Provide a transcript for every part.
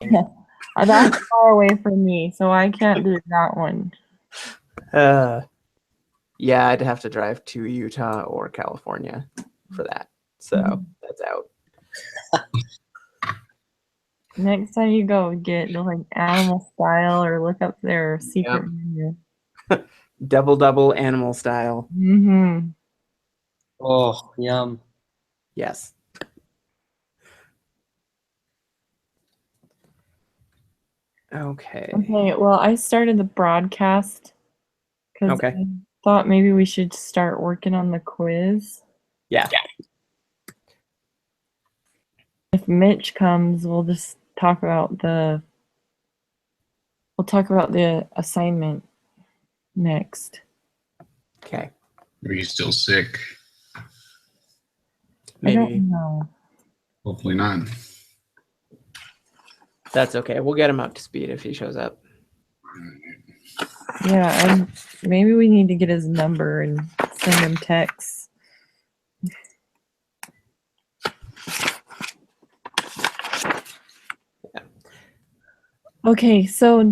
That's far away from me, so I can't do that one. Yeah, I'd have to drive to Utah or California for that. So that's out. Next time you go, get like animal style or look up their secret menu. Double animal style. Mm-hmm. Oh, yum. Yes. Okay. Okay, well, I started the broadcast because Okay. I thought maybe we should start working on the quiz. Yeah. If Mitch comes, we'll talk about the assignment next. Okay. Are you still sick? Maybe. I don't know. Hopefully not. That's okay. We'll get him up to speed if he shows up. Yeah, and maybe we need to get his number and send him texts. Yeah. Okay, so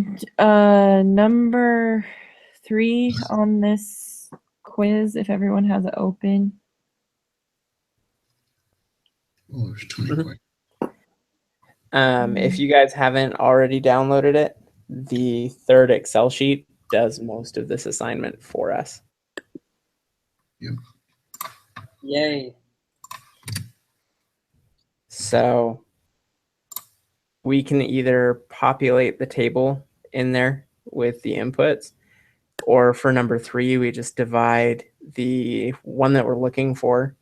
number 3 on this quiz, if everyone has it open. Oh, there's 20 questions. If you guys haven't already downloaded it, the third Excel sheet does most of this assignment for us. Yep. Yay. So we can either populate the table in there with the inputs, or for number 3, we just divide the one that we're looking for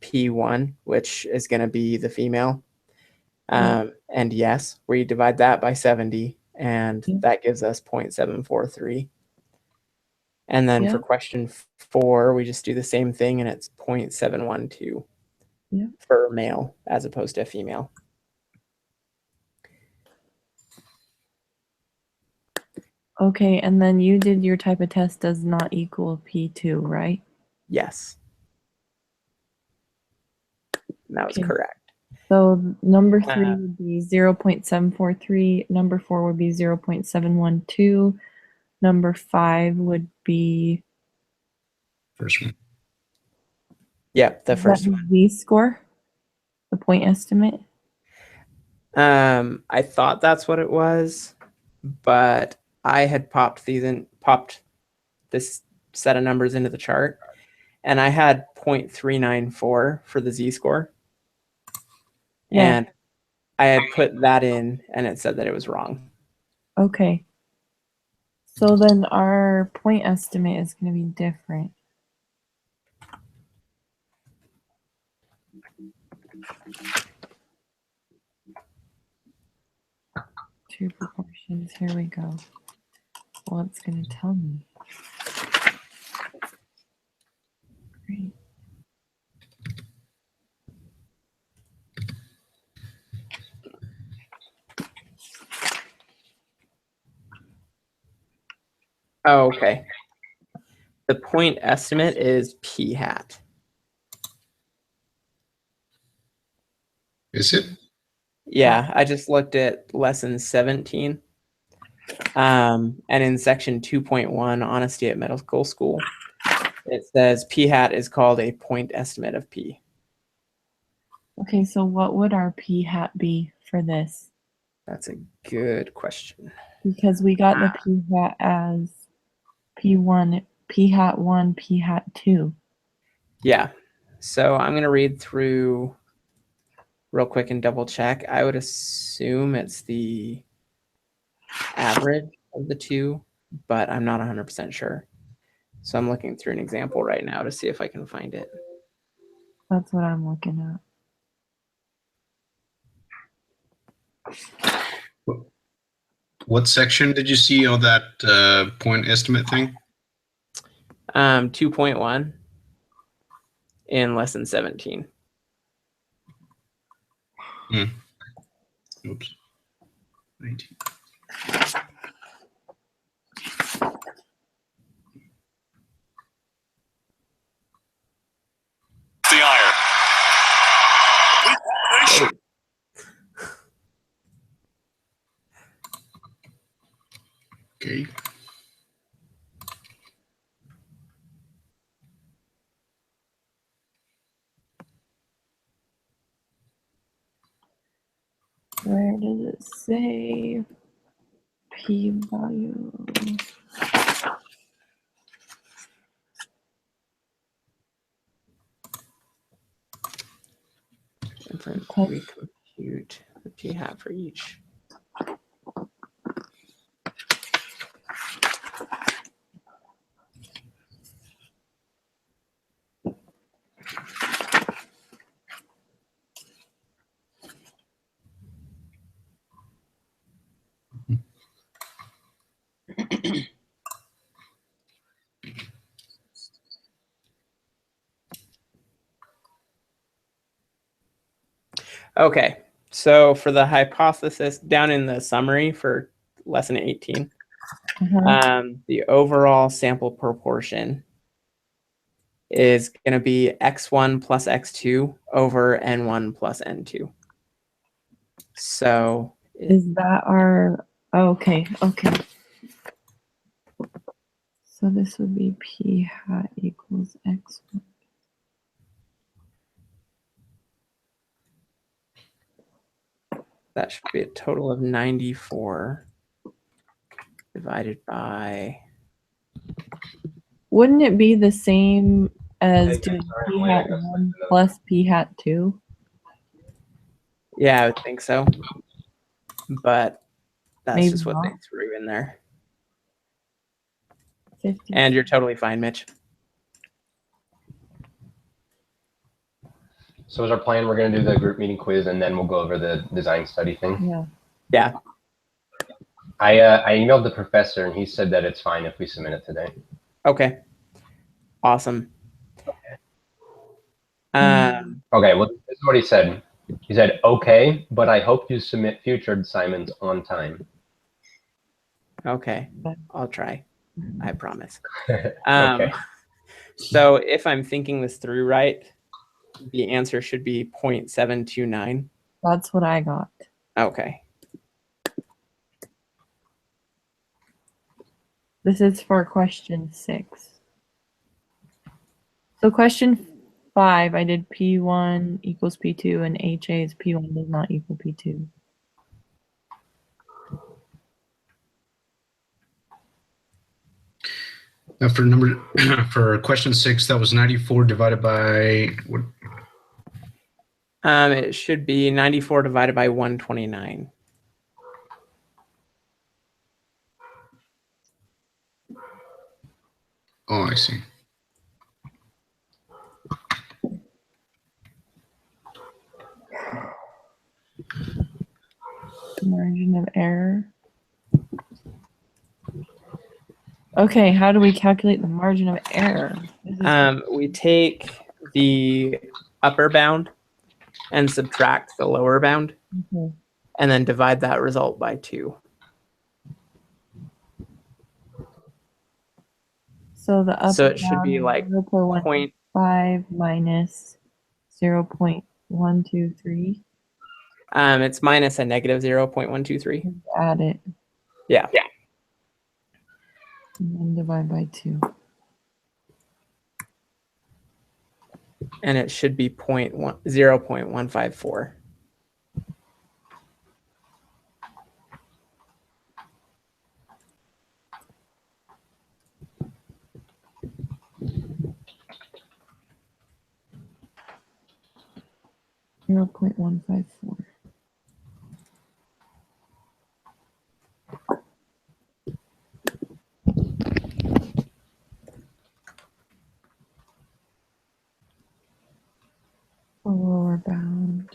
P1, which is going to be the female. And yes, we divide that by 70, and that gives us 0.743. And then for question 4, we just do the same thing, and it's 0.712 for male as opposed to female. Okay, and then you did your type of test does not equal P2, right? Yes. That was correct. So number 3 would be 0.743. Number 4 would be 0.712. Number 5 would be First one. Yep, the first one. Z-score, the point estimate. I thought that's what it was, but I had popped this set of numbers into the chart, and I had 0.394 for the Z-score. Yeah. And I had put that in, and it said that it was wrong. Okay. So then our point estimate is going to be different. Two proportions. Here we go. Well, it's going to tell me. Great. Oh, okay. The point estimate is P hat. Is it? Yeah, I just looked at lesson 17. And in section 2.1, honesty at medical school, it says P hat is called a point estimate of P. Okay, so what would our P hat be for this? That's a good question. Because we got the P hat as P1, P hat 1, P hat 2. Yeah. So I'm going to read through real quick and double check. I would assume it's the average of the two, but I'm not 100% sure. So I'm looking through an example right now to see if I can find it. That's what I'm looking at. What section did you see on that point estimate thing? 2.1 in lesson 17. Oops. 19. The iron. Okay. Where does it say p-value? Different Okay. we compute the p hat for each. Okay, so for the hypothesis down in the summary for lesson 18, the overall sample proportion is going to be x1 plus x2 over n1 plus n2. So Is that our, oh, okay, okay. So this would be p hat equals x1. that should be a total of 94 divided by, Wouldn't it be the same as doing p hat 1 plus p hat 2? yeah, I would think so. But that's Maybe just what they not. threw in there. 50. And you're totally fine, Mitch. So is our plan, we're going to do the group meeting quiz and then we'll go over the design study thing? Yeah. Yeah. I emailed the professor and he said that it's fine if we submit it today. Okay. Awesome. Okay, well, this is what he said. He said, okay, but I hope you submit future assignments on time. Okay. I'll try. I promise. Okay. So if I'm thinking this through right, the answer should be 0.729. That's what I got. Okay. This is for question 6. So question 5, I did P1 equals P2 and HA is P1 does not equal P2. For question 6, that was 94 divided by what? It should be 94 divided by 129. Oh, I see. Margin of error. Okay, how do we calculate the margin of error? This is We take the upper bound and subtract the lower bound, okay. and then divide that result by 2. So the upper So it should be bound like is 0.15 minus 0.123. It's minus a negative 0.123. Add it. Yeah. And then divide by 2. And it should be 0.154. Zero 0.154. Lower bound.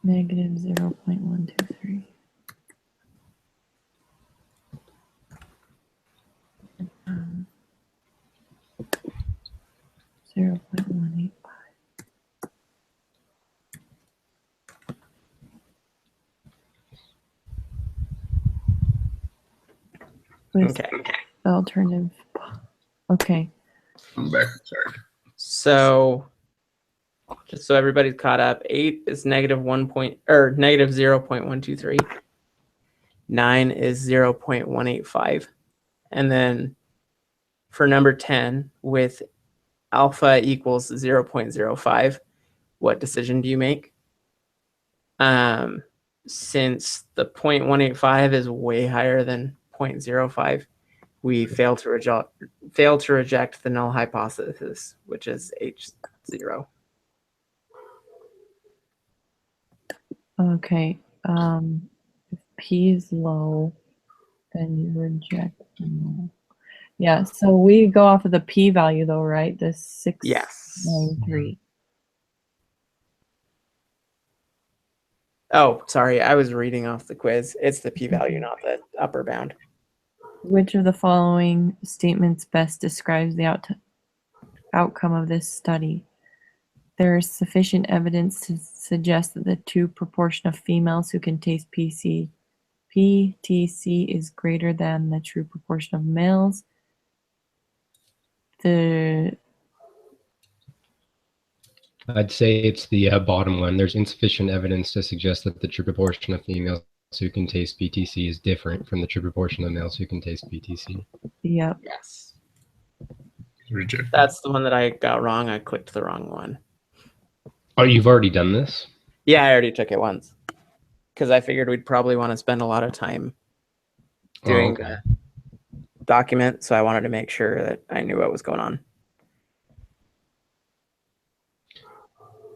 Negative 0.123. 0.185. Okay. The alternative. Okay. I'm back. Sorry. So just so everybody's caught up, 8 is negative negative 0.123. 9 is 0.185. And then for number 10, with alpha equals 0.05, what decision do you make? Since the 0.185 is way higher than 0.05, we fail to reject the null hypothesis, which is H0. Okay. If P is low, then you reject the null. Yeah, so we go off of the P value though, right? The 693. Oh, sorry, I was reading off the quiz. It's the p-value, not the upper bound. Which of the following statements best describes the outcome of this study? There is sufficient evidence to suggest that the true proportion of females who can taste PTC is greater than the true proportion of males. I'd say it's the bottom one. There's insufficient evidence to suggest that the true proportion of females who can taste PTC is different from the true proportion of males who can taste PTC. Yep. Yes. Reject. That's the one that I got wrong. I clicked the wrong one. Oh, you've already done this? Yeah, I already took it once. Because I figured we'd probably want to spend a lot of time doing okay. the document, so I wanted to make sure that I knew what was going on.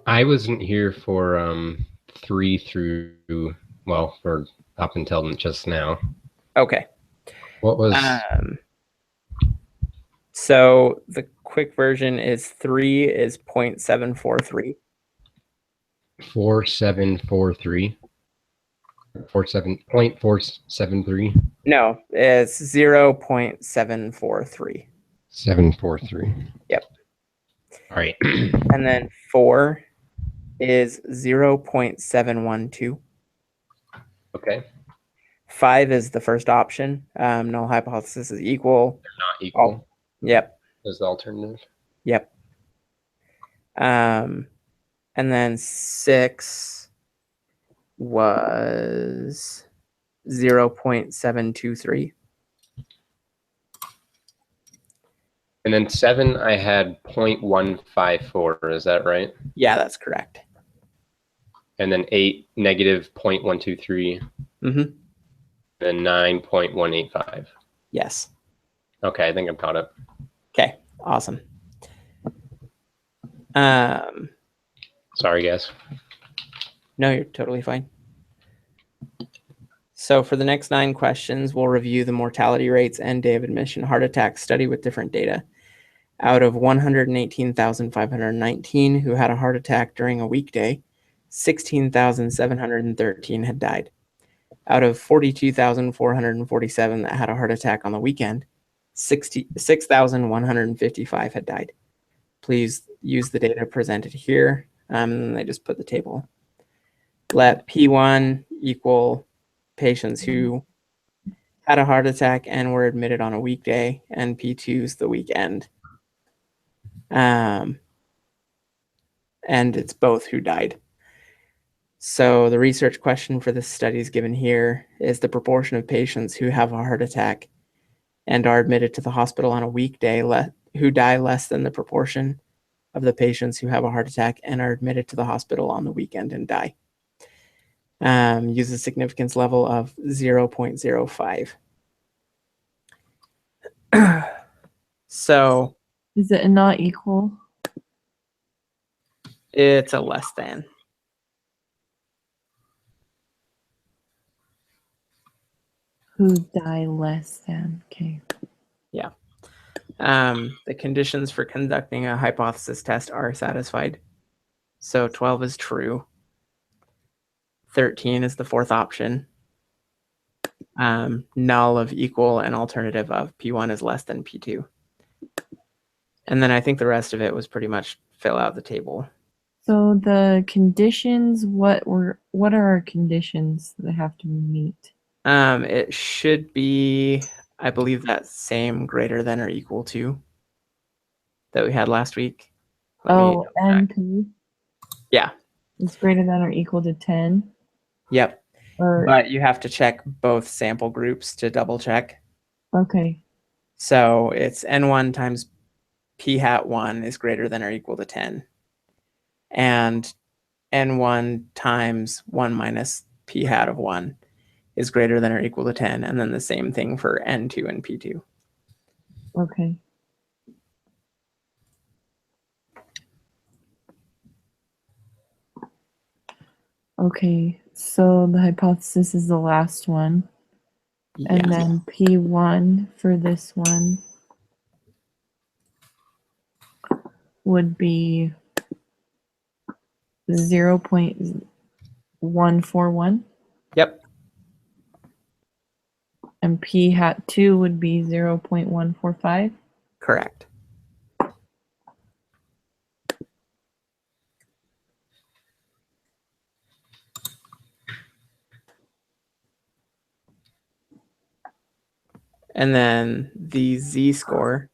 I wasn't here for 3 through, well, for up until just now. Okay. What was So the quick version is 3 is 0.743. 4743? 0.473? No, it's 0.743. 743. Yep. All right. And then 4 is 0.712. Okay. 5 is the first option. Null hypothesis is equal. Not equal. Yep. Is the alternative. Yep. And then 6 was 0.723. And then 7, I had 0.154. Is that right? Yeah, that's correct. And then 8, negative 0.123. Mm-hmm. Then 9, 0.185. Yes. Okay, I think I'm caught up. Okay. Awesome. Sorry, guys. No, you're totally fine. So for the next 9 questions, we'll review the mortality rates and day of admission heart attack study with different data. Out of 118,519 who had a heart attack during a weekday, 16,713 had died. Out of 42,447 that had a heart attack on the weekend, 6,155 had died. Please use the data presented here. And they just put the table. Let P1 equal patients who had a heart attack and were admitted on a weekday, and P2 is the weekend. And it's both who died. So the research question for this study is given here is the proportion of patients who have a heart attack and are admitted to the hospital on a weekday who die less than the proportion of the patients who have a heart attack and are admitted to the hospital on the weekend and die. Use a significance level of 0.05. So Is it a not equal? it's a less than. Who die less than? Okay. Yeah. The conditions for conducting a hypothesis test are satisfied. So 12 is true. 13 is the fourth option. Null of equal and alternative of P1 is less than P2. And then I think the rest of it was pretty much fill out the table. So the conditions, what are our conditions that have to meet? It should be, I believe, that same greater than or equal to that we had last week. Oh, NP? Yeah. It's greater than or equal to 10. Yep. Or, but you have to check both sample groups to double check. okay, So it's n1 times p hat 1 is greater than or equal to 10. And n1 times 1 minus p hat of 1 is greater than or equal to 10. And then the same thing for n2 and p2. okay. Okay, so the hypothesis is the last one. And Yeah. then P1 for this one would be 0.141. Yep. And P hat 2 would be 0.145. Correct. And then the z-score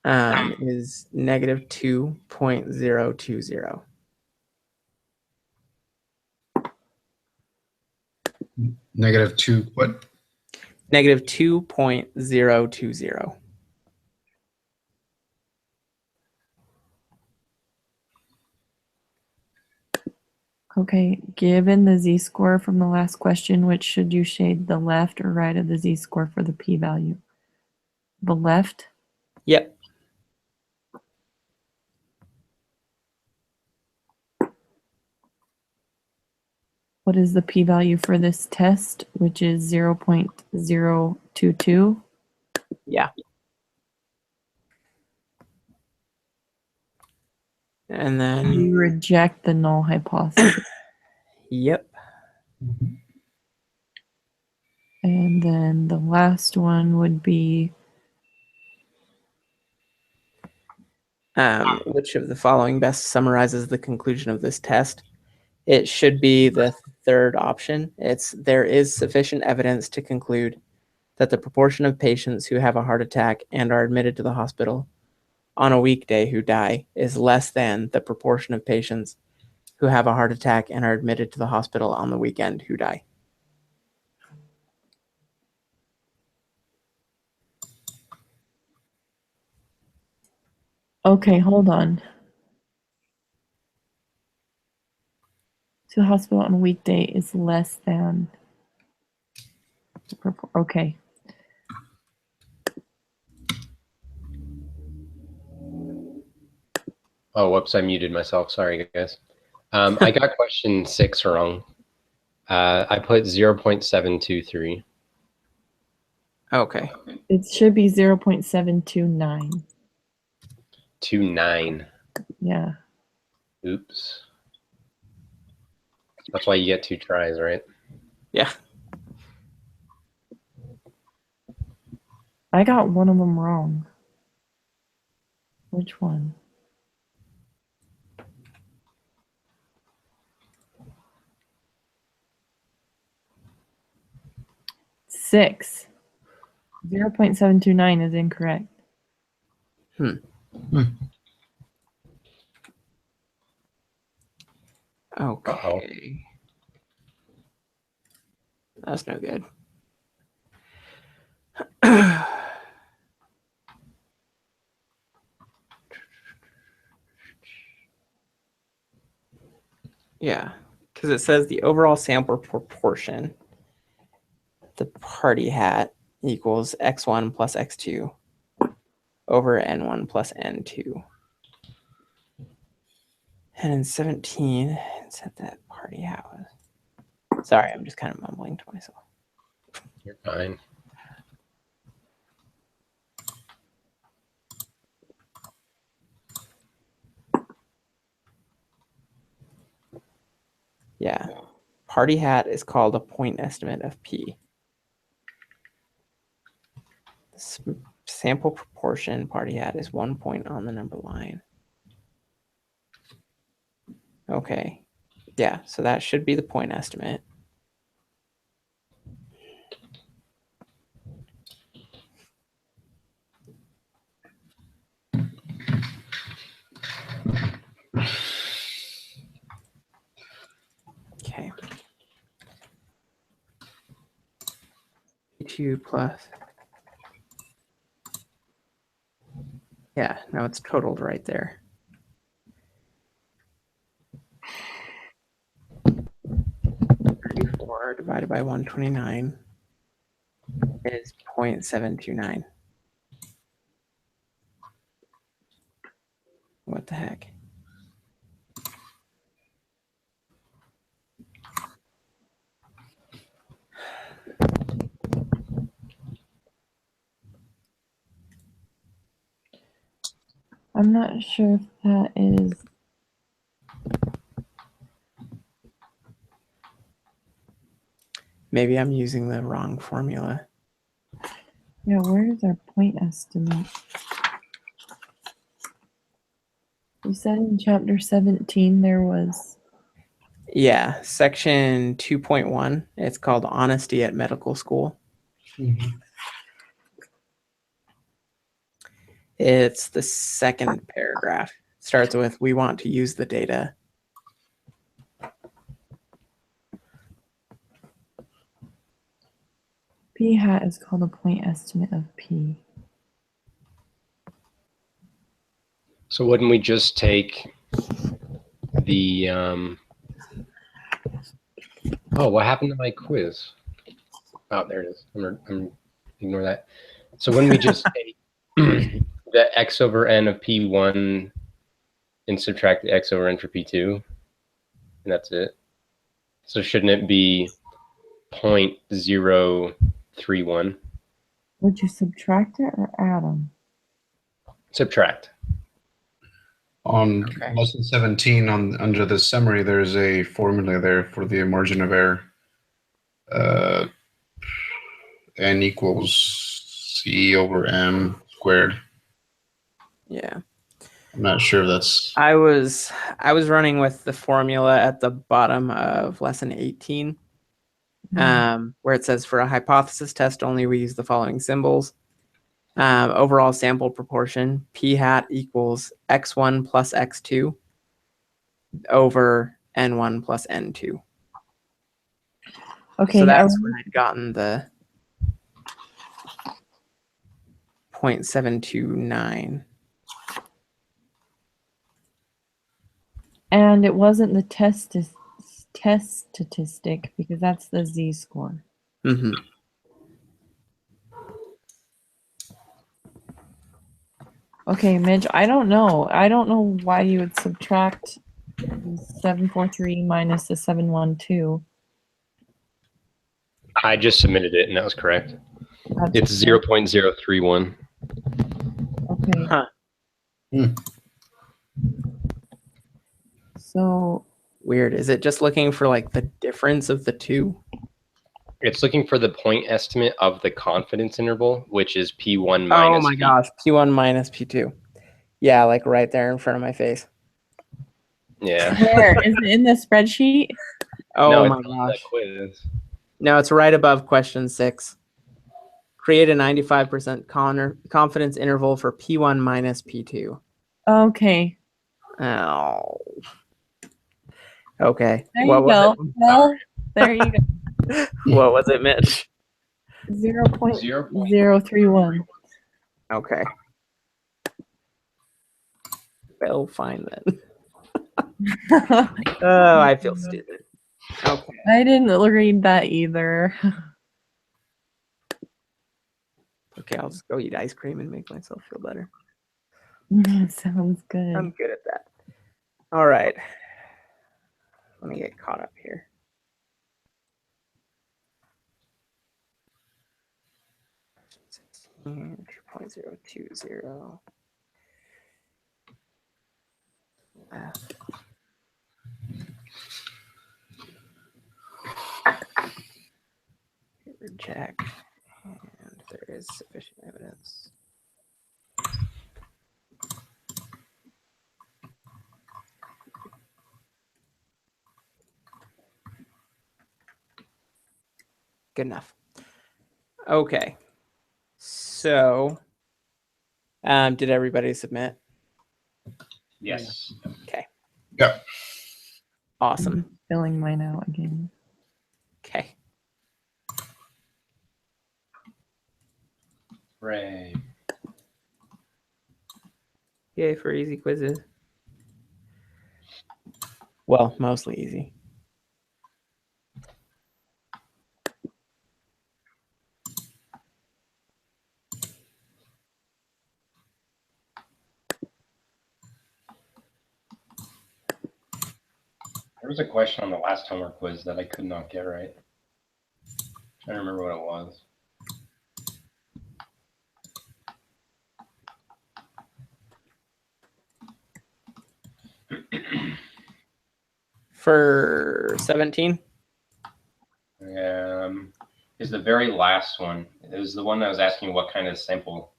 is negative 2.020. Negative 2, what? Negative 2.020. Okay, given the z-score from the last question, which should you shade the left or right of the z-score for the p-value? The left? Yep. What is the p-value for this test, which is 0.022? Yeah. And then, You reject the null hypothesis. yep. And then the last one would be Which of the following best summarizes the conclusion of this test? It should be the third option. There is sufficient evidence to conclude that the proportion of patients who have a heart attack and are admitted to the hospital on a weekday who die is less than the proportion of patients who have a heart attack and are admitted to the hospital on the weekend who die. okay, hold on. To the hospital on a weekday is less than. Okay. Oh, whoops! I muted myself. Sorry, guys. I got question 6 wrong. I put 0.723. Okay. It should be 0.729. 29. Yeah. Oops. That's why you get 2 tries, right? Yeah. I got one of them wrong. Which one? Six. 0.729 is incorrect. Okay. That's no good. Yeah, because it says the overall sample proportion, the party hat equals x1 plus x2 over n1 plus n2. And in 17, it said that party hat was. Sorry, I'm just kind of mumbling to myself. You're fine. Yeah. Party hat is called a point estimate of P. Sample proportion party hat is 1 point on the number line. Okay. Yeah, so that should be the point estimate. Okay. P2 plus. Yeah, no, it's totaled right there. 34 divided by 129 is 0.729. What the heck? I'm not sure if that is. Maybe I'm using the wrong formula. Yeah, where is our point estimate? You said in chapter 17 there was. Yeah, section 2.1. It's called Honesty at Medical School. It's the second paragraph. Starts with, we want to use the data. P hat is called a point estimate of P. So wouldn't we just take the oh, what happened to my quiz? Oh, there it is. I'm ignore that. So wouldn't we just take the x over n of p1 and subtract the x over n for p2? And that's it. So shouldn't it be 0.031? Would you subtract it or add them? Subtract. On Okay. lesson 17, under the summary, there's a formula there for the margin of error. N equals C over M squared. Yeah. I'm not sure if that's I was running with the formula at the bottom of lesson 18, where it says for a hypothesis test only we use the following symbols. Overall sample proportion, p hat equals x1 plus x2 over n1 plus n2. Okay, So that's when I'd gotten the 0.729. and it wasn't the test statistic because that's the z-score. Mm-hmm. Okay, Midge, I don't know. I don't know why you would subtract 743 minus the 712. I just submitted it and that was correct. That's It's 0.031. okay. Huh. So Weird. Is it just looking for like the difference of the two? It's looking for the point estimate of the confidence interval, which is P1 Oh minus my P. gosh. P1 minus P2. Yeah, like right there in front of my face. Yeah. where is it in the spreadsheet? Oh No, my it's on the gosh. quiz. No, it's right above question 6. Create a 95% confidence interval for P1 minus P2. Okay. Oh. Okay. There What you was go. it? Well, there you go. What was it, Mitch? 0.031. Okay. Well, fine then. Oh, I feel stupid. Okay. I didn't read that either. Okay, I'll just go eat ice cream and make myself feel better. Sounds good. I'm good at that. All right. Let me get caught up here. And 2.020. Left. Reject. And there is sufficient evidence. Good enough. Okay. So, did everybody submit? Yes. Okay. yeah. Awesome. Filling mine out again. Okay. Hooray. Yay for easy quizzes. Well, mostly easy. There was a question on the last homework quiz that I could not get right. I don't remember what it was. For 17? Is the very last one. It was the one that was asking what kind of sample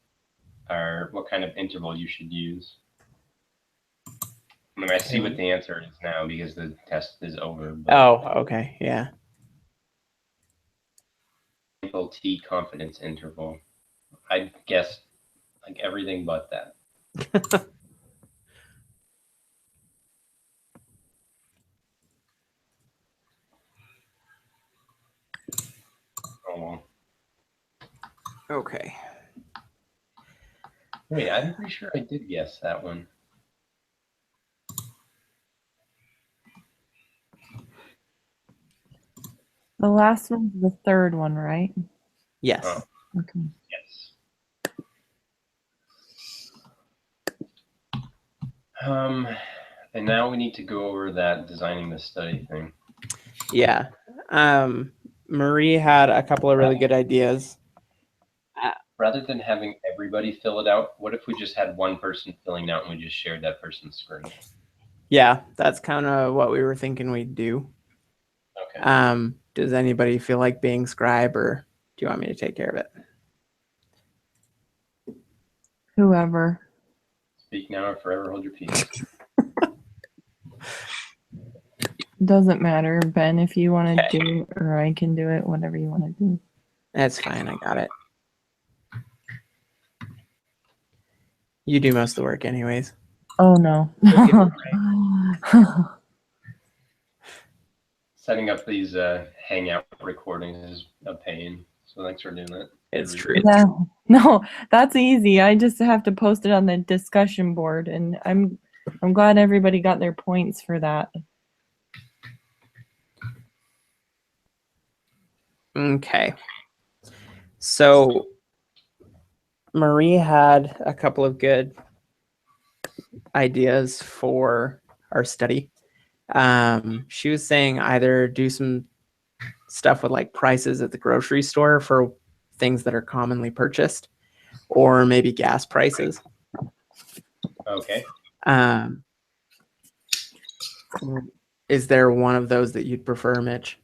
or what kind of interval you should use. I mean, I see what the answer is now because the test is over. But Oh, okay. Yeah. sample T confidence interval. I guess like everything but that. Oh well. Okay. Wait, I'm pretty sure I did guess that one. The last one's the third one, right? Yes. Oh. Okay. Yes. And now we need to go over that designing the study thing. Yeah. Marie had a couple of really good ideas. Rather than having everybody fill it out, what if we just had one person filling it out and we just shared that person's screen? Yeah, that's kind of what we were thinking we'd do. Okay. Does anybody feel like being scribe, or do you want me to take care of it? Whoever. Speak now or forever hold your peace. Doesn't matter, Ben, if you want to Okay. do it, or I can do it, whatever you want to do. That's fine. I got it. You do most of the work anyways. Oh, no. Setting up these Hangout recordings is a pain. So thanks for doing that. It's true. Yeah, no, that's easy. I just have to post it on the discussion board, and I'm glad everybody got their points for that. Okay. So Marie had a couple of good ideas for our study. She was saying either do some stuff with like prices at the grocery store for things that are commonly purchased, or maybe gas prices. Okay. Is there one of those that you'd prefer, Mitch?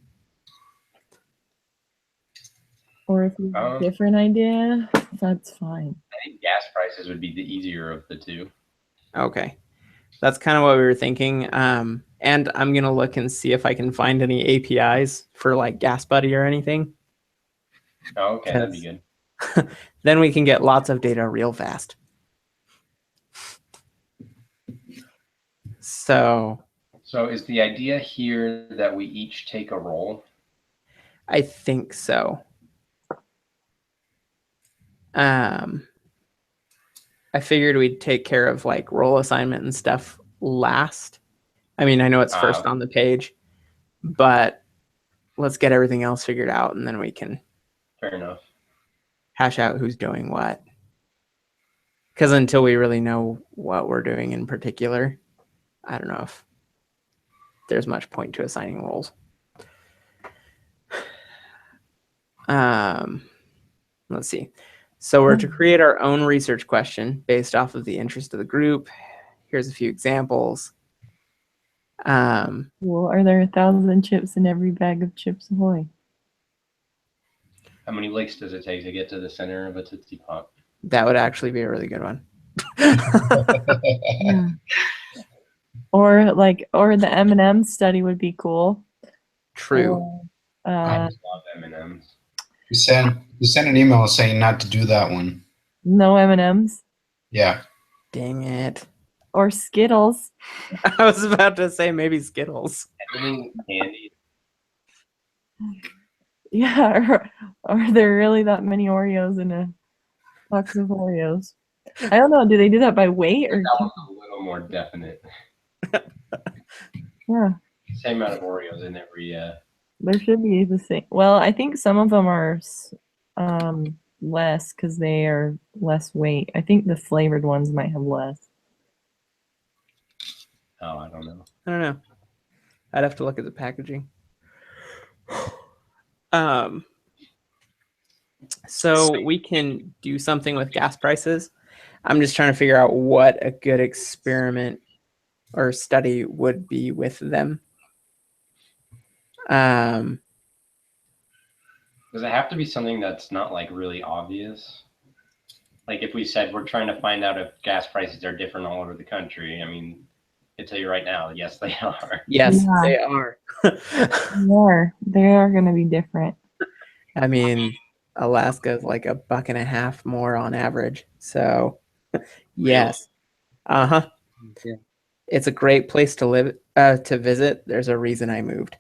Or if you have a different idea, that's fine. I think gas prices would be the easier of the two. Okay. That's kind of what we were thinking. And I'm going to look and see if I can find any APIs for like Gas Buddy or anything. Oh, okay, that'd be good. Then we can get lots of data real fast. So is the idea here that we each take a role? I think so. I figured we'd take care of like role assignment and stuff last. I mean, I know it's first on the page, but let's get everything else figured out and then we can Fair enough. hash out who's doing what. Because until we really know what we're doing in particular, I don't know if there's much point to assigning roles. Let's see. So we're to create our own research question based off of the interest of the group. Here's a few examples. Well, are there 1,000 chips in every bag of Chips Ahoy? How many licks does it take to get to the center of a Tootsie Pop? That would actually be a really good one. Yeah. Or the M&M study would be cool. True. I just love M&Ms. You sent an email saying not to do that one. No M&Ms. Yeah. Dang it. Or Skittles. I was about to say maybe Skittles. Everything candy. Yeah. Or are there really that many Oreos in a Box of Oreos. I don't know. Do they do that by weight or? That one's a little more definite. Yeah, Same amount of Oreos in every. there should be the same. Well, I think some of them are less because they are less weight. I think the flavored ones might have less. Oh, I don't know. I don't know. I'd have to look at the packaging. So we can do something with gas prices. I'm just trying to figure out what a good experiment or study would be with them. Does it have to be something that's not like really obvious? Like if we said we're trying to find out if gas prices are different all over the country, I mean, I can tell you right now, yes, they are. Yes, Yeah. they are. They are going to be different. I mean, Alaska is like $1.50 more on average. So, yes. Uh-huh. Yeah. It's a great place to live, to visit. There's a reason I moved.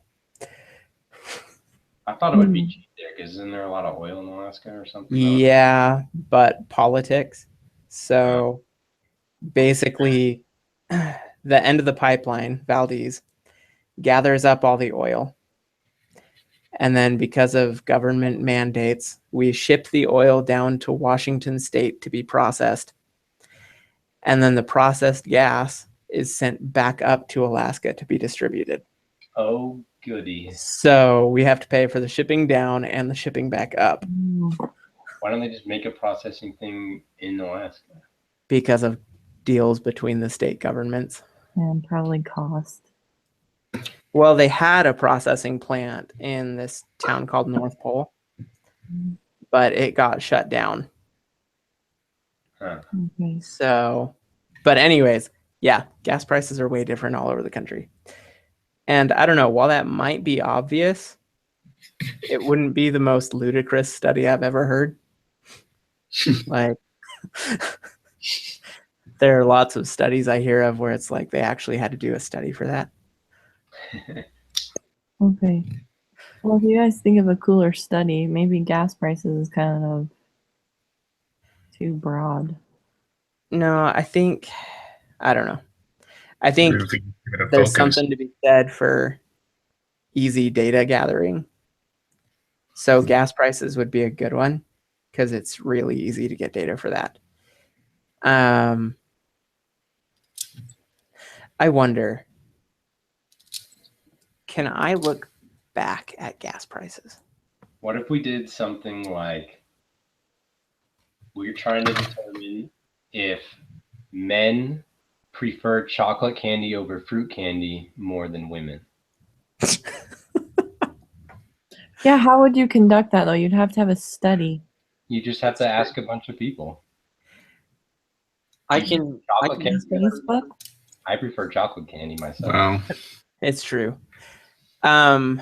I thought it would be cheap there because isn't there a lot of oil in Alaska or something? Yeah, but politics. So basically, the end of the pipeline, Valdez, gathers up all the oil. And then because of government mandates, we ship the oil down to Washington State to be processed. And then the processed gas is sent back up to Alaska to be distributed. Oh, goody. So we have to pay for the shipping down and the shipping back up Why don't they just make a processing thing in Alaska? because of deals between the state governments. And probably cost. Well, they had a processing plant in this town called North Pole, but it got shut down. Huh. Okay. So, but anyways, yeah, gas prices are way different all over the country. And I don't know, while that might be obvious, it wouldn't be the most ludicrous study I've ever heard. Like, there are lots of studies I hear of where it's like they actually had to do a study for that. Okay. Well, if you guys think of a cooler study, maybe gas prices is kind of too broad. No, I don't know. I think Really give it a there's focus. something to be said for easy data gathering. So gas prices would be a good one because it's really easy to get data for that. I wonder, can I look back at gas prices? What if we did something like we're trying to determine if men prefer chocolate candy over fruit candy more than women? Yeah, how would you conduct that though? You'd have to have a study. You just have to ask a bunch of people. I can Chocolate candy. Facebook? I prefer chocolate candy myself. Wow. It's true. One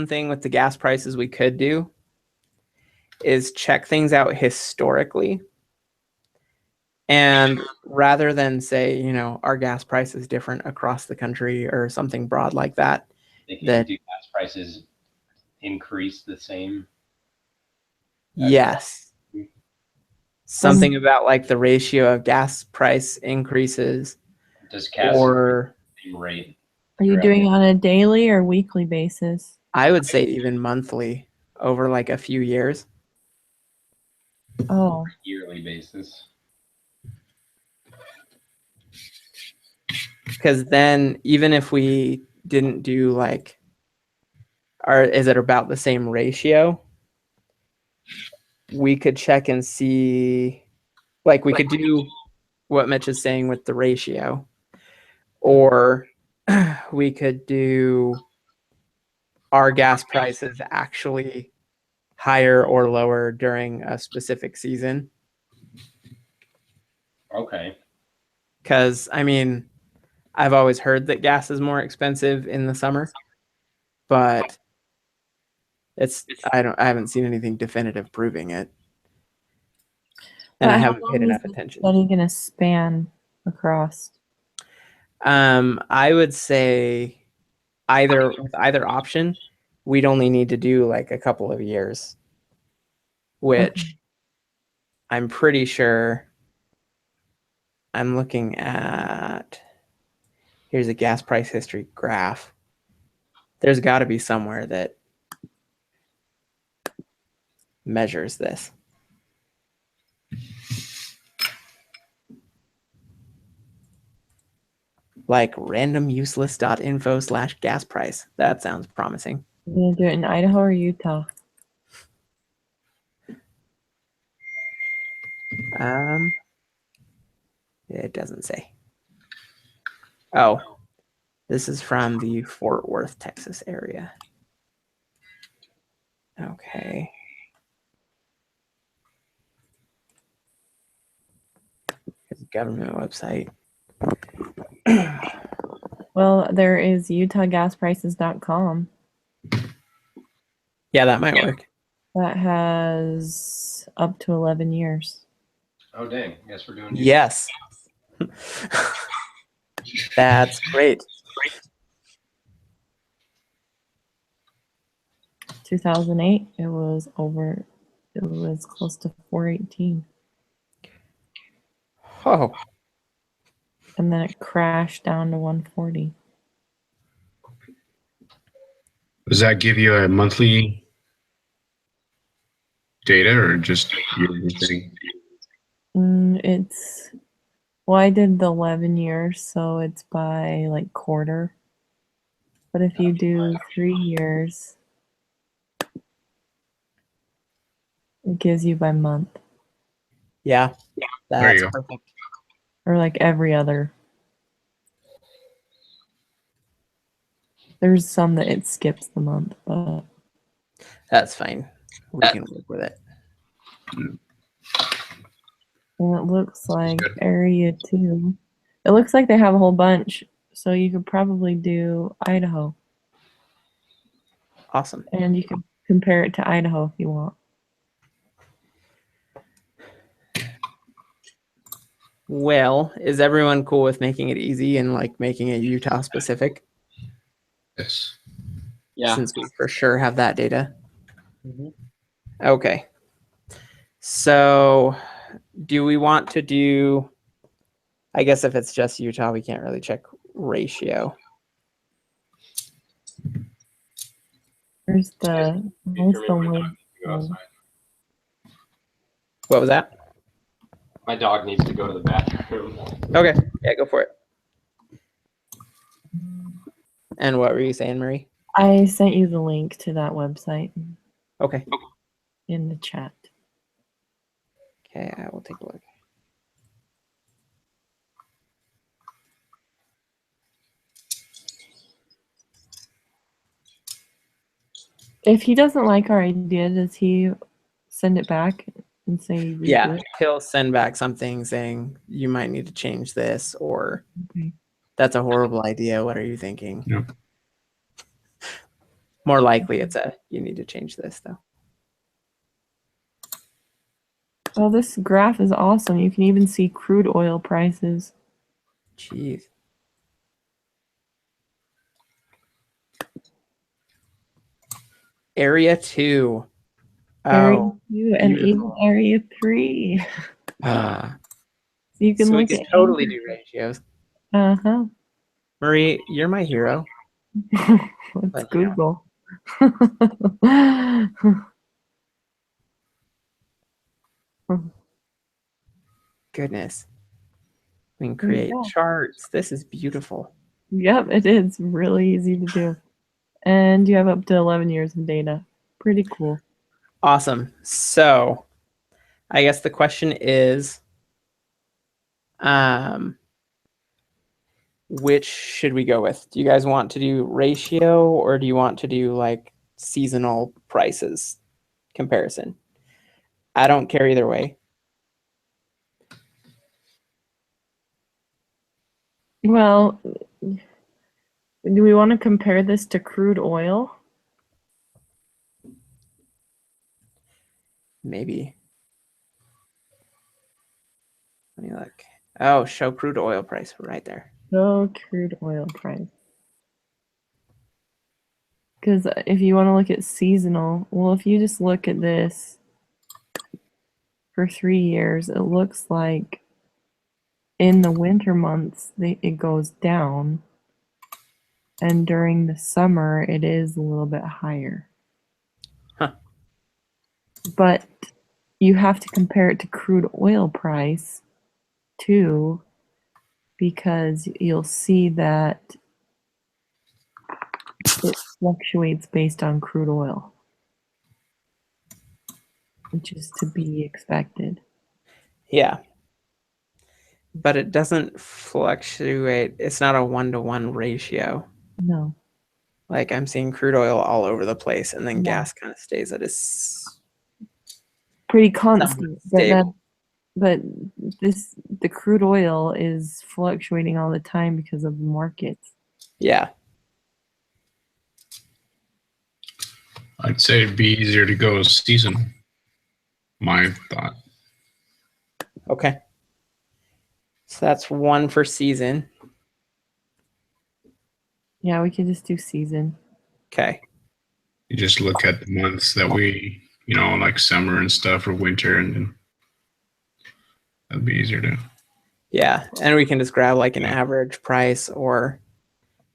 thing with the gas prices we could do is check things out historically. And rather than say, our gas price is different across the country or something broad like that, They can that- do gas prices increase the same. yes. Something about like the ratio of gas price increases Does gas or the same rate? Are you Correct. doing it on a daily or weekly basis? I would say even monthly over like a few years. Oh, Yearly basis? Because then even if we didn't do like, is it about the same ratio? We could check and see, like we could do what Mitch is saying with the ratio, or we could do our gas prices actually higher or lower during a specific season. Okay. Because I mean, I've always heard that gas is more expensive in the summer, but I haven't seen anything definitive proving it. And I But how haven't long paid is enough the attention. study going to span across? I would say either option, we'd only need to do like a couple of years, which I'm pretty sure I'm looking at, here's a gas price history graph. There's got to be somewhere that measures this. Like randomuseless.info/gas price. That sounds promising. You gonna do it in Idaho or Utah? It doesn't say. Oh, this is from the Fort Worth, Texas area. Okay. It's a government website. Well, there is UtahGasPrices.com Yeah, that might work. that has up to 11 years. Oh dang! Guess we're doing. Yes. That's great. 2008, it was close to 418. Oh, And then it crashed down to 140. Does that give you a monthly data or just yearly thing? Well, I did the 11 years, so it's by like quarter. But if you do 3 years, it gives you by month yeah. There That's you go. perfect. or like every other. There's some that it skips the month, but That's fine. We can work with it. and it looks like good. area 2. It looks like they have a whole bunch, so you could probably do Idaho, Awesome. and you can compare it to Idaho if you want. Well, is everyone cool with making it easy and like making it Utah specific? Yes. Yeah. Since we for sure have that data. Mhm. Okay. So do we want to do, I guess if it's just Utah, we can't really check ratio. There's the link. Go outside. What was that? My dog needs to go to the bathroom. Okay. Yeah, go for it. And what were you saying, Marie? I sent you the link to that website Okay. in the chat. Okay, I will take a look. If he doesn't like our idea, does he send it back and say redo Yeah, it? he'll send back something saying you might need to change this, or Okay. that's a horrible idea. What are you thinking? Yep. More likely it's a you need to change this though. Well, this graph is awesome. You can even see crude oil prices. Jeez. Area 2. Area Oh, 2 and even beautiful. Area 3. Ah. So you can So we look could at totally do ratios. Uh-huh. Marie, you're my hero. Let's But, you know. Google. Goodness. We can There you create go. charts. This is beautiful. Yep, it is really easy to do. And you have up to 11 years of data. Pretty cool. Awesome. So I guess the question is, which should we go with? Do you guys want to do ratio or do you want to do like seasonal prices comparison? I don't care either way. Well, do we want to compare this to crude oil? Maybe. Let me look. Oh, show crude oil price right there. No crude oil price. Because if you want to look at seasonal, well, if you just look at this for 3 years, it looks like in the winter months it goes down, and during the summer it is a little bit higher. Huh. But you have to compare it to crude oil price too, because you'll see that it fluctuates based on crude oil, which is to be expected. Yeah. But it doesn't fluctuate. It's not a 1-to-1 ratio. No. Like I'm seeing crude oil all over the place, and then Yeah. gas kind of stays at its Pretty constant. stable. But the crude oil is fluctuating all the time because of the markets. Yeah. I'd say it'd be easier to go season. My thought. Okay. So that's 1 for season. Yeah, we could just do season. Okay. You just look at the months that we, like summer and stuff or winter, and then that'd be easier to. Yeah. And we can just grab like an average price, or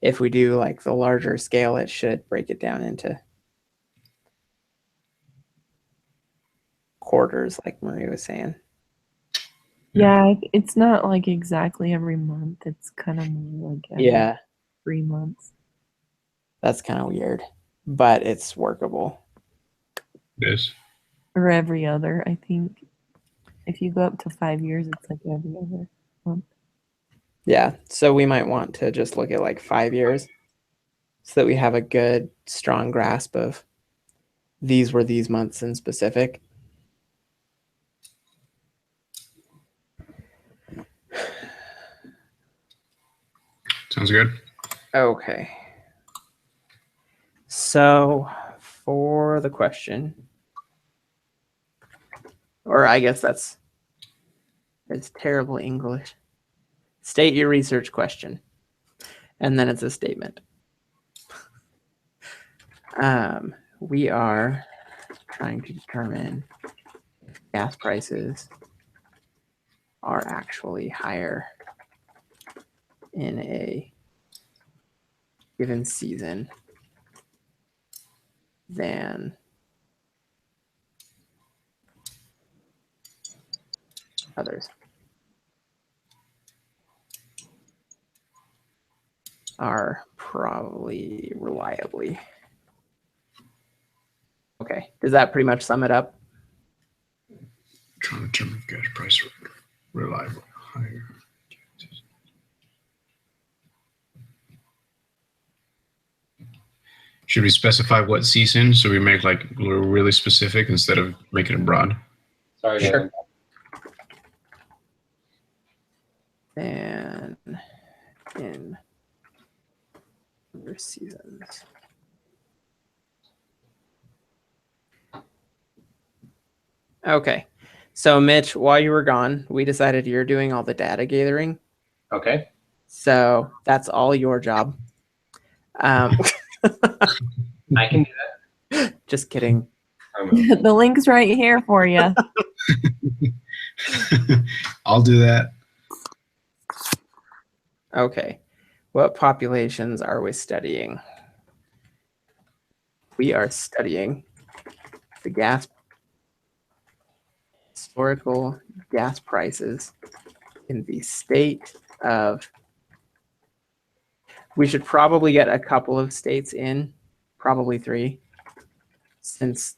if we do like the larger scale, it should break it down into quarters, like Marie was saying. Yeah, it's not like exactly every month. It's kind of more like every 3 months. That's kind of weird, but it's workable. This. Or every other, I think. If you go up to 5 years, it's like every other month. Yeah. So we might want to just look at like 5 years so that we have a good, strong grasp of these were these months in specific. Sounds good. Okay. So for the question, or I guess it's terrible English. State your research question. And then it's a statement. We are trying to determine if gas prices are actually higher in a given season than others. Are probably reliably. Okay. Does that pretty much sum it up? Trying to determine gas price reliable higher. Should we specify what season so we make like really specific instead of making it broad? Sorry, Sure. Dan. And in other seasons. Okay. So Mitch, while you were gone, we decided you're doing all the data gathering. Okay. So that's all your job. I can do that. Just kidding. The link's right here for you. I'll do that. Okay. What populations are we studying? We are studying the historical gas prices in the state of. We should probably get a couple of states in, probably 3, since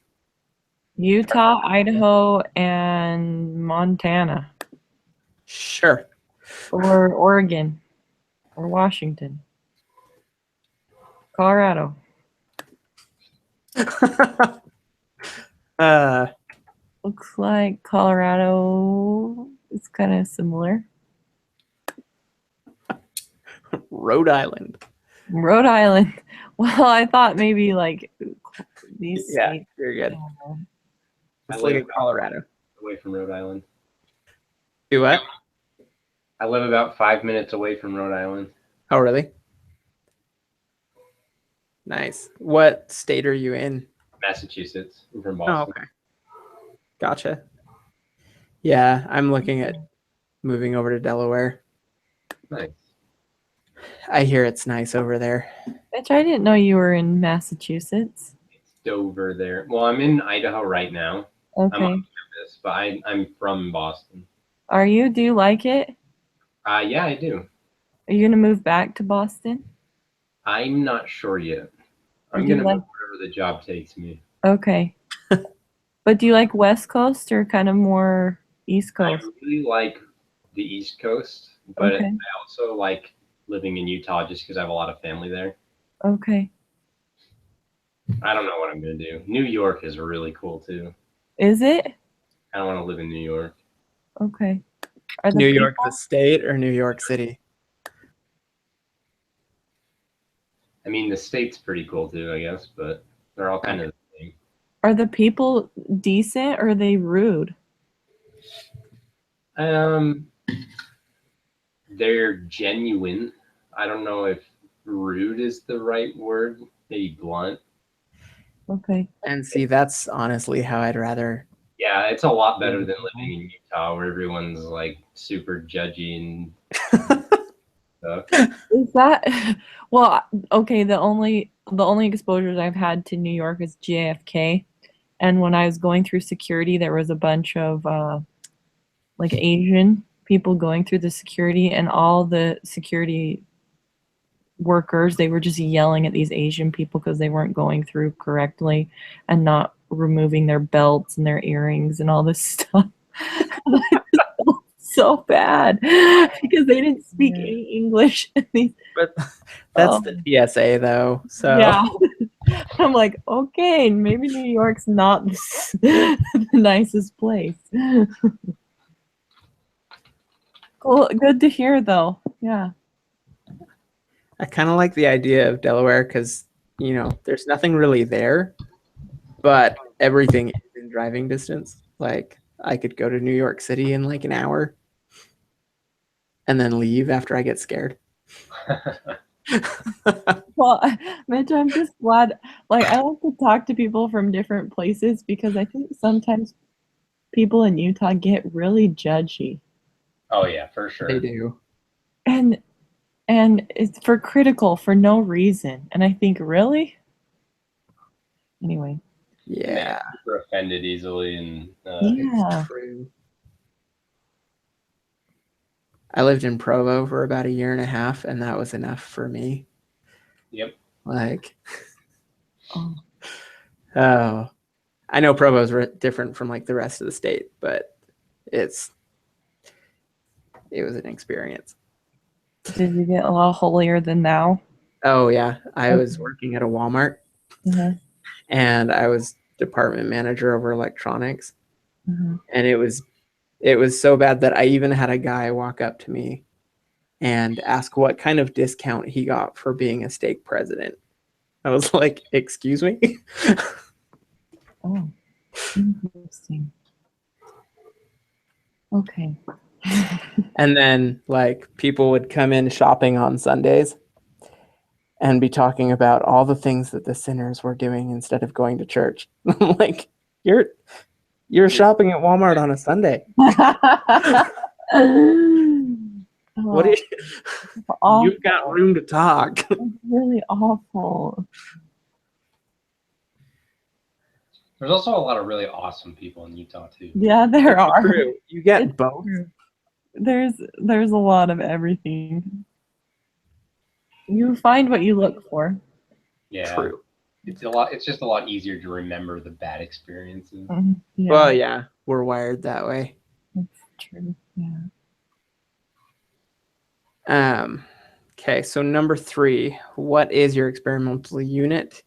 Utah, Idaho, and Montana, sure. or Oregon, or Washington, Colorado. Looks like Colorado is kind of similar. Rhode Island. Rhode Island. Well, I thought maybe like these Yeah, states. you're good. I Let's look live at Colorado. away from Rhode Island. Do what? I live about 5 minutes away from Rhode Island. Oh, really? Nice. What state are you in? Massachusetts. I'm from Oh, Boston. okay. Gotcha. Yeah, I'm looking at moving over to Delaware. Nice. I hear it's nice over there. Mitch, I didn't know you were in Massachusetts. It's Dover there. Well, I'm in Idaho right now. I'm Okay. on campus, but I'm from Boston. Are you? Do you like it? Yeah, I do. Are you gonna move back to Boston? I'm not sure yet. I'm Do you gonna like- move wherever the job takes me. Okay. But do you like West Coast or kind of more East I Coast? really like the East Coast, but Okay. I also like living in Utah just because I have a lot of family there. Okay. I don't know what I'm gonna do. New York is really cool too. Is it? I don't want to live in New York. Okay. Are the New York, people- the state, or New York City? I mean, the state's pretty cool too, I guess, but they're all kind of the same. Are the people decent or are they rude? They're genuine. I don't know if rude is the right word. Maybe blunt. Okay. And see, that's honestly how I'd rather. Yeah, it's a lot better than living in Utah where everyone's like super judgy and stuff. Is that well, okay, the only exposures I've had to New York is JFK. And when I was going through security, there was a bunch of like Asian people going through the security, and all the security workers, they were just yelling at these Asian people because they weren't going through correctly and not removing their belts and their earrings and all this stuff. And I just felt so bad because they didn't speak any English. But that's Oh. the TSA though. So Yeah. I'm like, okay, maybe New York's not the nicest place. Cool, good to hear though. Yeah. I kind of like the idea of Delaware because, you know, there's nothing really there, but everything is in driving distance. Like I could go to New York City in like an hour and then leave after I get scared. Well, Mitch, I'm just glad. Like, I like to talk to people from different places because I think sometimes people in Utah get really judgy, Oh yeah, for sure. They do. and it's for no reason. And I think, really? Anyway, Yeah. Super offended easily, and yeah. True. I lived in Provo for about 1.5 years, and that was enough for me. yep. Like, Oh, oh, I know Provo's different from like the rest of the state, but it was an experience. did you get a lot holier than thou? Oh yeah, I Okay. was working at a Walmart, Mhm, and I was department manager over electronics, mhm. and it was so bad that I even had a guy walk up to me and ask what kind of discount he got for being a stake president. I was like, "Excuse me." Oh, interesting. Okay. And then like people would come in shopping on Sundays and be talking about all the things that the sinners were doing instead of going to church. Like you're shopping at Walmart on a Sunday. What do you, Awful. you've got room to talk. It's really awful. There's also a lot of really awesome people in Utah too. Yeah, there are. True. You get It's both. true. There's a lot of everything. You find what you look for. Yeah, True. it's a lot. It's just a lot easier to remember the bad experiences. Yeah, Well, yeah, we're wired that way. that's true. Yeah. Okay, so number 3, what is your experimental unit?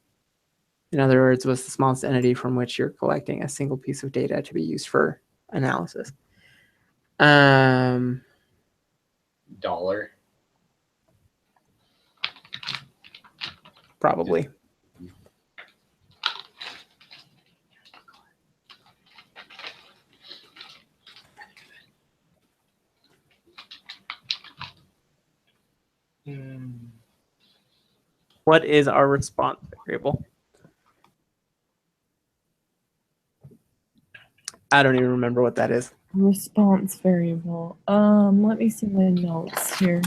In other words, what's the smallest entity from which you're collecting a single piece of data to be used for analysis? Dollar. Probably. What is our response variable? I don't even remember what that is. Response variable. Let me see my notes here.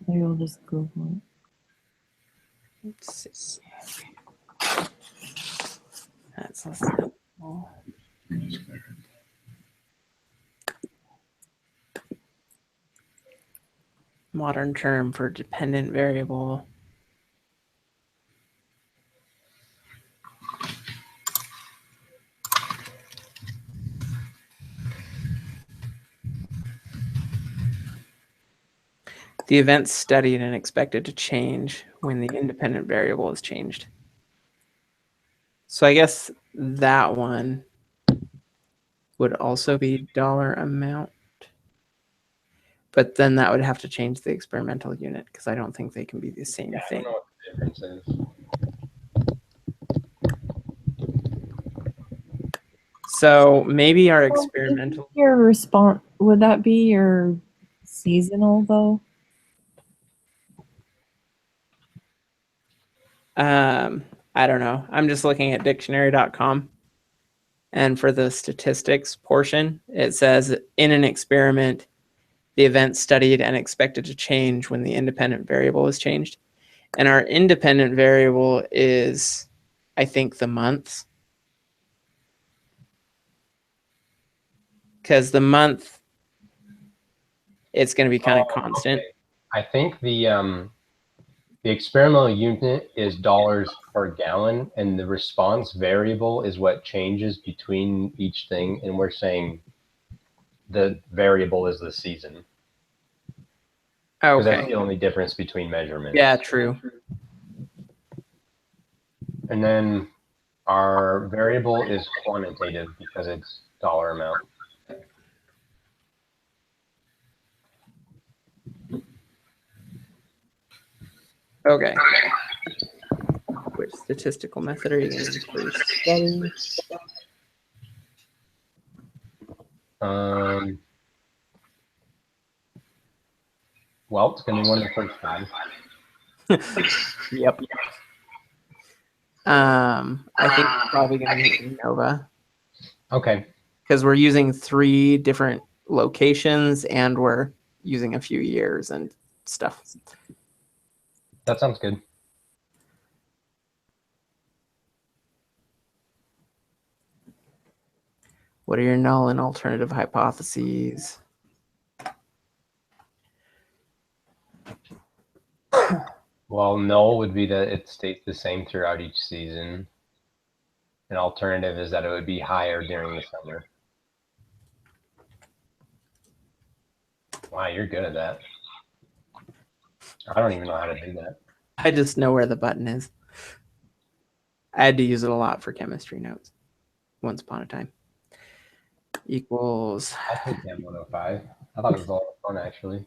Maybe we'll just Google it. Let's see. That's less than helpful. Modern term for dependent variable. The events studied and expected to change when the independent variable is changed. So I guess that one would also be dollar amount. But then that would have to change the experimental unit because I don't think they can be the same Yeah, I thing. don't know what the difference is. So maybe our experimental. Your response, would that be your seasonal though? I don't know. I'm just looking at dictionary.com. And for the statistics portion, it says in an experiment, the event studied and expected to change when the independent variable is changed. And our independent variable is, I think, the months. Because the month, it's going to be kind of constant. Okay. I think the experimental unit is dollars per gallon, and the response variable is what changes between each thing. And we're saying the variable is the season. Because that's Okay. the only difference between measurements. Yeah, true. And then our variable is quantitative because it's dollar amount. Okay. Which statistical method are you going to use for your study? Well, it's going to be one of the first times. Yep. I think we're probably going to use ANOVA Okay. because we're using 3 different locations and we're using a few years and stuff. That sounds good. What are your null and alternative hypotheses? Well, null would be that it stays the same throughout each season. An alternative is that it would be higher during the summer. Wow, you're good at that. I don't even know how to do that. I just know where the button is. I had to use it a lot for chemistry notes once upon a time. Equals. I took Chem 105. I thought it was a lot of fun, actually.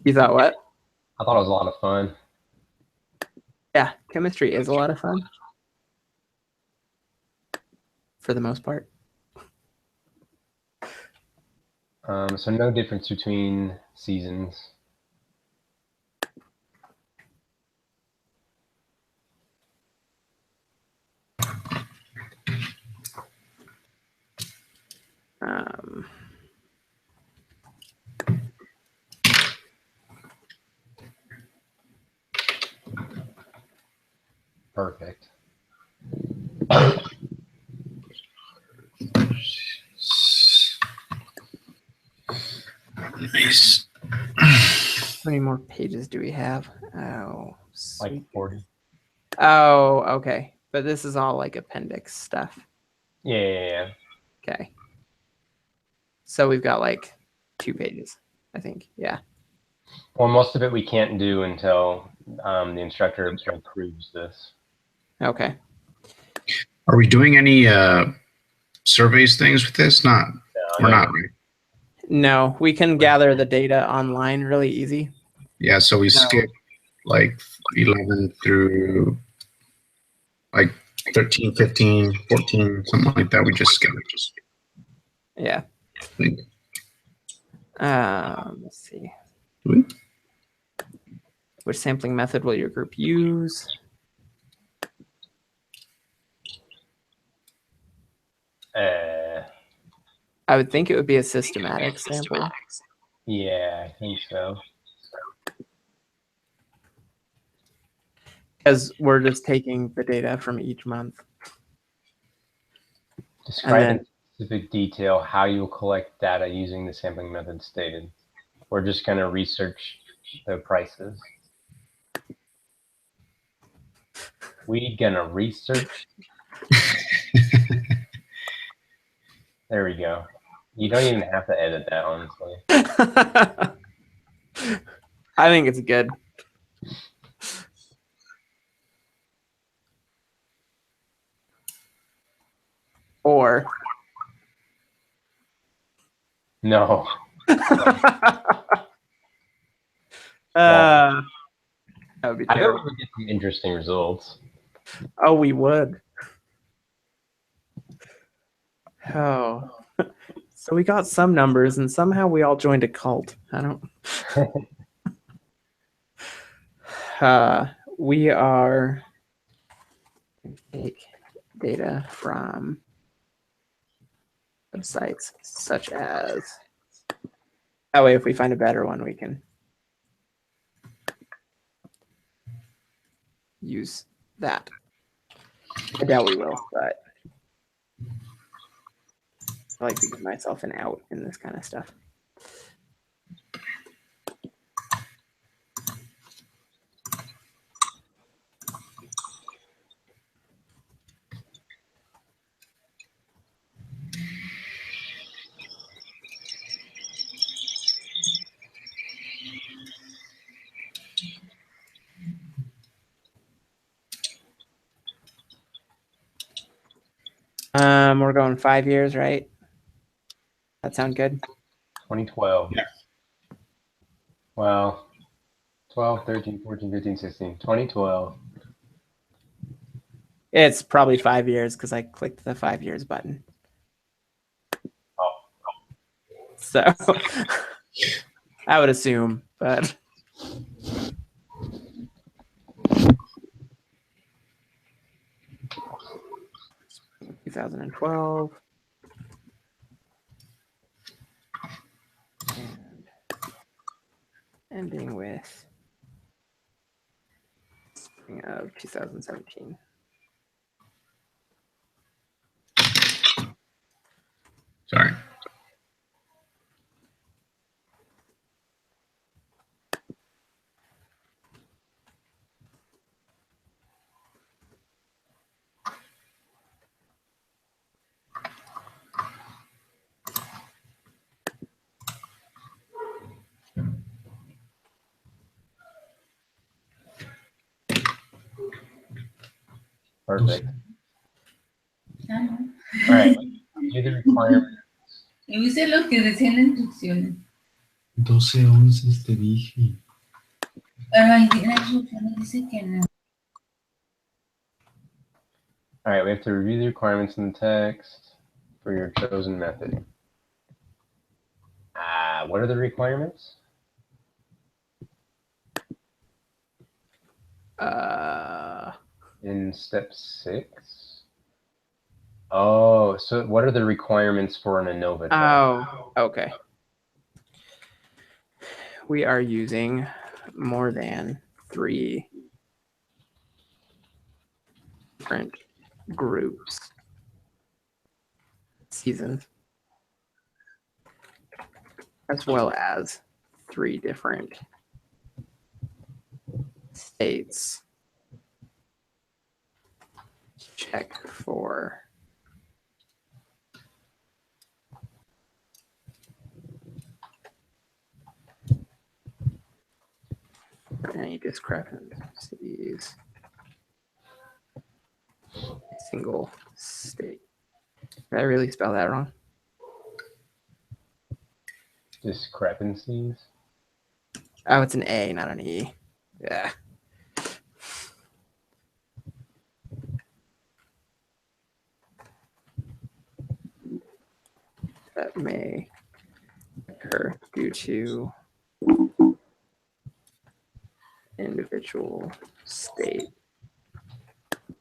You thought what? I thought it was a lot of fun. Yeah, chemistry is a lot of fun. For the most part. So no difference between seasons. Perfect. Nice. How many more pages do we have? Oh, Like sweet. 40. Oh, okay. But this is all like appendix stuff. Yeah. Okay. So we've got like 2 pages, I think. Yeah. Well, most of it we can't do until the instructor approves this. Okay. Are we doing any surveys things with this? Not. We're not, right? No, we can gather the data online really easy. Yeah, so we No. skip like 11 through like 13, 15, 14, something like that. We just skip it. Yeah. I think. Let's see. We- Which sampling method will your group use? I would think it would be a systematic sample. Yeah, I think so. Because we're just taking the data from each month. Describe then- in specific detail how you will collect data using the sampling method stated. We're just going to research the prices. We gonna research. There we go. You don't even have to edit that, honestly. I think it's good. Or No. that would be I bet terrible. we would get some interesting results. Oh, we would. Oh. So we got some numbers and somehow we all joined a cult. I don't we are take data from websites such as that way if we find a better one we can use that. I doubt we will, but I like to give myself an out in this kind of stuff. We're going 5 years, right? That sound good? 2012. Yeah. Well, 12, 13, 14, 15, 16. 2012. It's probably 5 years because I clicked the 5 years button. Oh. So I would assume, but 2012. And ending with spring of 2017. Sorry. Perfect. Ah, no. All right. Do the requirement. Hice lo que decían las instrucciones. 12:11 te dije. Pero ahí en las instrucciones dice que no. All right, we have to review the requirements in the text for your chosen method. What are the requirements? In step 6? Oh, so what are the requirements for an ANOVA test? Oh, okay. We are using more than 3 different groups, seasons, as well as 3 different states. Check for any discrepancies. Single state. Did I really spell that wrong? Discrepancies? Oh, it's an A, not an E. Yeah. that may occur due to individual state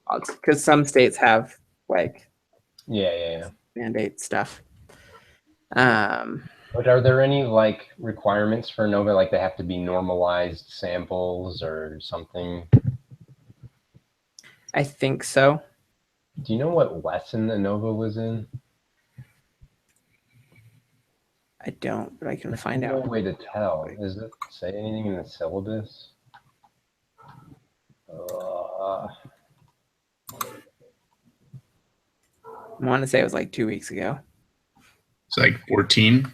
odds. Because some states have like Yeah. mandate stuff. But are there any like requirements for ANOVA? Like they have to be normalized samples or something? I think so. Do you know what lesson ANOVA was in? I don't, but I can There's find no out. way to tell. Does it say anything in the syllabus? I want to say it was like 2 weeks ago. It's like 14.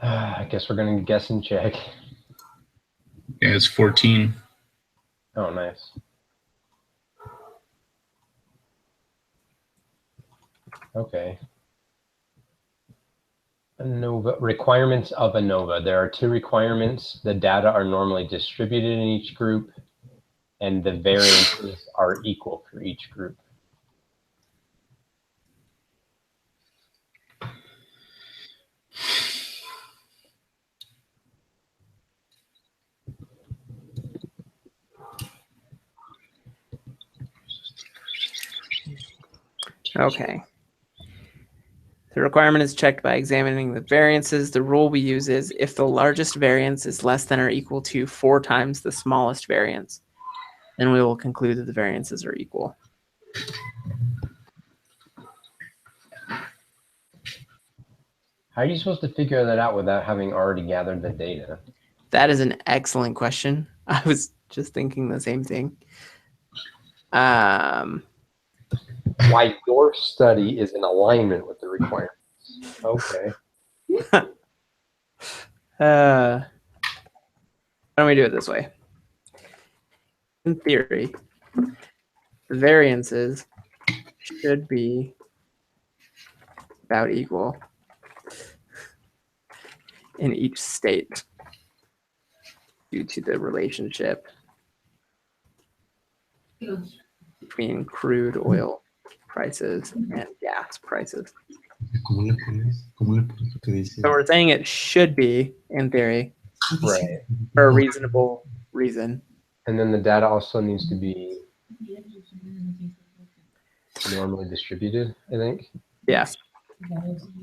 I guess we're gonna guess and check. Yeah, it's 14. Oh, nice. Okay. ANOVA, requirements of ANOVA. There are 2 requirements. The data are normally distributed in each group, and the variances are equal for each group. Okay. The requirement is checked by examining the variances. The rule we use is if the largest variance is less than or equal to 4 times the smallest variance, then we will conclude that the variances are equal. How are you supposed to figure that out without having already gathered the data? That is an excellent question. I was just thinking the same thing. Why your study is in alignment with the requirements. Okay. Why don't we do it this way? In theory, the variances should be about equal in each state due to the relationship between crude oil prices and gas prices. ¿Cómo le pones? ¿Cómo le pones lo que dice? So we're saying it should be, in theory, Right. for a reasonable reason. And then the data also needs to be normally distributed, I think. Yes,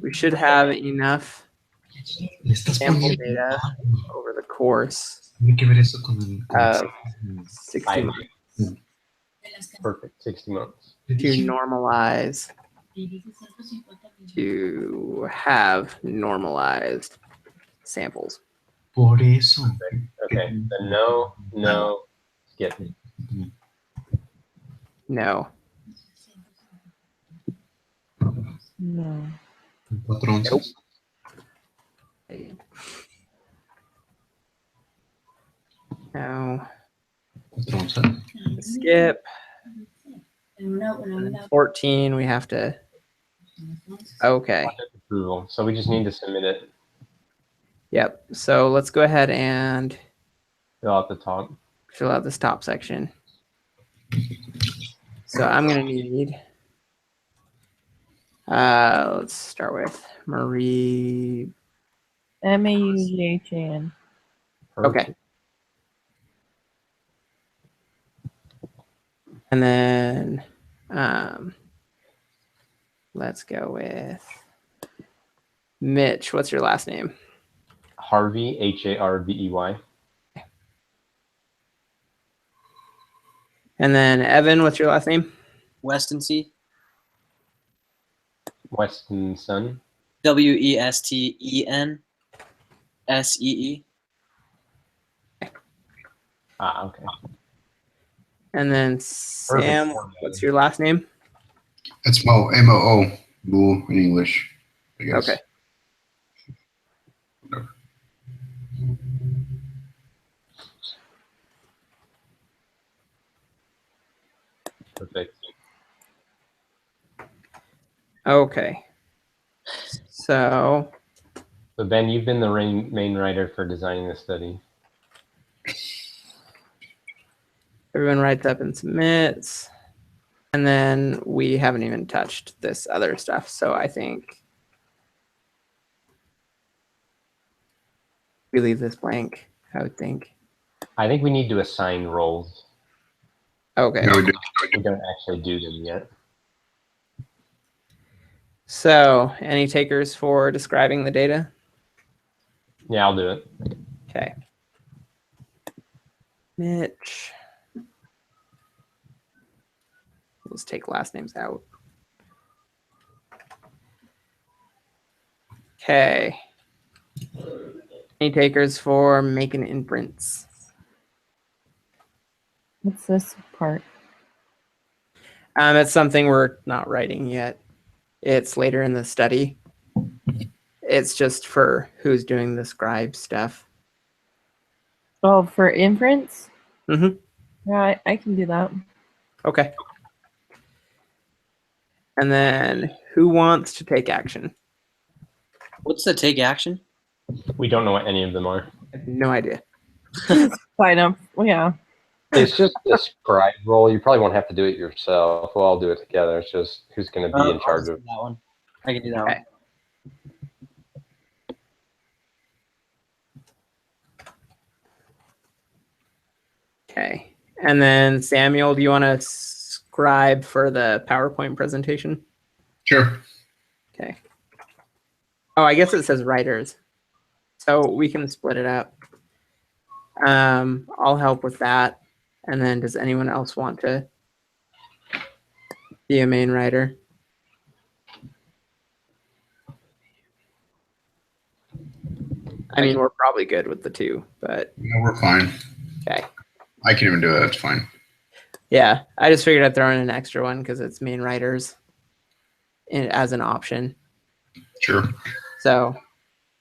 we should have enough Le estás sample poniendo. data over the course Tiene que ver eso con of 60 months Perfect. 60 months. to normalize, to have normalized samples. Por eso. Okay. Then no, skip. No. No. 4 onzas. No. 4 onzas. Skip. 14, we have to. Okay. Approval. So we just need to submit it. Yep. So let's go ahead and Fill out the top. fill out this top section. So I'm going to need, let's start with Marie. Maughan. Okay. And then let's go with Mitch. What's your last name? Harvey, Harvey. And then Evan, what's your last name? Weston C. Weston Sun. WESTENSEE. Ah, okay. And then Sam, what's your last name? That's Mo, M-O-O, Moo in English, I guess. Okay. Perfect. Okay. So So Ben, you've been the main writer for designing the study. everyone writes up and submits. And then we haven't even touched this other stuff. So I think we leave this blank, I would think. I think we need to assign roles. Okay. No, we did. We don't actually do them yet. So any takers for describing the data? Yeah, I'll do it. Okay. Mitch. Let's take last names out. Okay. Any takers for making imprints? What's this part? It's something we're not writing yet. It's later in the study. It's just for who's doing the scribe stuff. Oh, for imprints? Mhm. Yeah, I can do that. Okay. And then who wants to take action? What's the take action? We don't know what any of them are. I have no idea. Sign up. Well, yeah. It's just a scribe role. You probably won't have to do it yourself. We'll all do it together. It's just who's going to be in I'll charge do of. that one. I can do that Okay. one. Okay. And then Samuel, do you want to scribe for the PowerPoint presentation? Sure. Okay. Oh, I guess it says writers. So we can split it up. I'll help with that. And then does anyone else want to be a main writer? I mean, we're probably good with the two, but No, we're fine. okay. I can even do it. That's fine. Yeah, I just figured I'd throw in an extra one because it's main writers as an option. Sure. So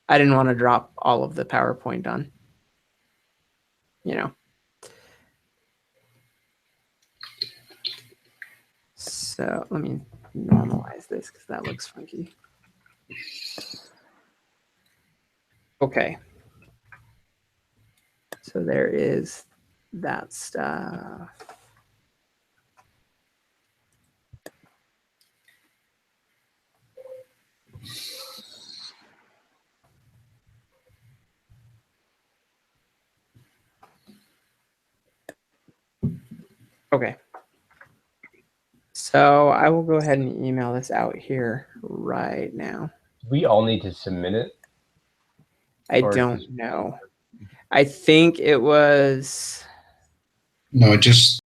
I didn't want to drop all of the PowerPoint on, you know. So let me normalize this because that looks funky. Okay. So there is that stuff. Okay. So I will go ahead and email this out here right now. We all need to submit it. I Or don't just- know. I think it was No, just